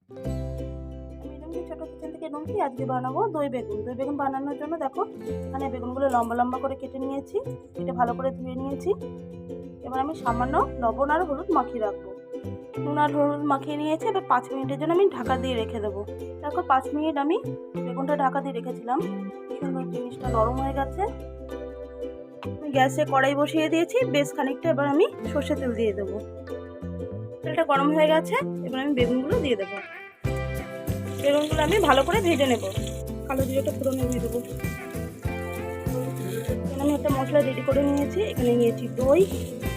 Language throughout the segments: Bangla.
আমি রুমকি ছোট কিচেন থেকে রুমকি আজকে বানাবো দই বেগুন। দই বেগুন বানানোর জন্য দেখো এখানে বেগুনগুলো লম্বা লম্বা করে কেটে নিয়েছি, কেটে ভালো করে ধুয়ে নিয়েছি। এবার আমি সামান্য লবণ আর হলুদ মাখিয়ে রাখবো। নুন আর হলুদ মাখিয়ে নিয়েছি। এবার 5 মিনিটের জন্য আমি ঢাকা দিয়ে রেখে দেবো। দেখো 5 মিনিট আমি বেগুনটা ঢাকা দিয়ে রেখেছিলাম, সুন্দর জিনিসটা নরম হয়ে গেছে। গ্যাসে কড়াই বসিয়ে দিয়েছি বেশ খানিকটা। এবার আমি সর্ষের তেল দিয়ে দেবো। তেলটা গরম হয়ে গেছে, এবার আমি বেগুনগুলো দিয়ে দেবো। বেগুনগুলো আমি ভালো করে ভেজে নেব। কালো জিরাটা ফোড়নে দিয়ে দেবো। এখানে আমি একটা মশলা রেডি করে নিয়েছি। এখানে নিয়েছি দই,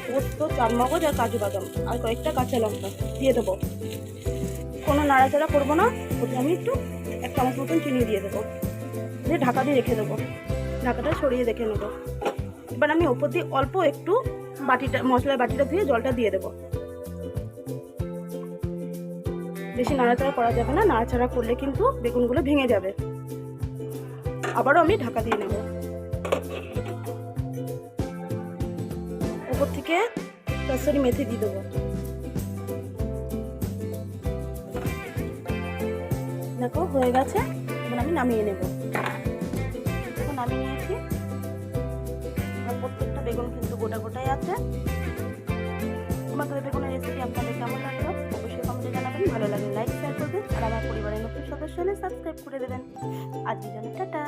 পোস্ত, চারমগজ আর কাজু বাদাম আর কয়েকটা কাঁচা লঙ্কা দিয়ে দেবো। কোনো নাড়াচাড়া করবো না, ওতে আমি একটু 1 চামচ মতন চিনি দিয়ে দেবো। দিয়ে ঢাকা দিয়ে রেখে দেবো। ঢাকাটা সরিয়ে রেখে নেবো। এবার আমি ওপর দিয়ে অল্প একটু মশলার বাটিটা ধুয়ে জলটা দিয়ে দেবো। বেশি নাড়াচাড়া করা যাবে না, নাড়াচাড়া করলে কিন্তু বেগুনগুলো ভেঙে যাবে। আবারও আমি ঢাকা দিয়ে নেব। উপর থেকে কসুরি মেথি দিয়ে দেবো। দেখো হয়ে গেছে, এবার আমি নামিয়ে নেব। দেখো নামিয়ে নিয়েছি। প্রত্যেকটা বেগুন কিন্তু গোটা গোটাই আছে। আমার দই বেগুনের রেসিপি আপনাদের কেমন লাগলো অবশ্যই কমেন্টে জানাবেন। ভালো লাগলে লাইক শেয়ার করবেন আর আমার পরিবারের নতুন সদস্য হলে সাবস্ক্রাইব করে দেবেন। আজকের জন্য টাটা।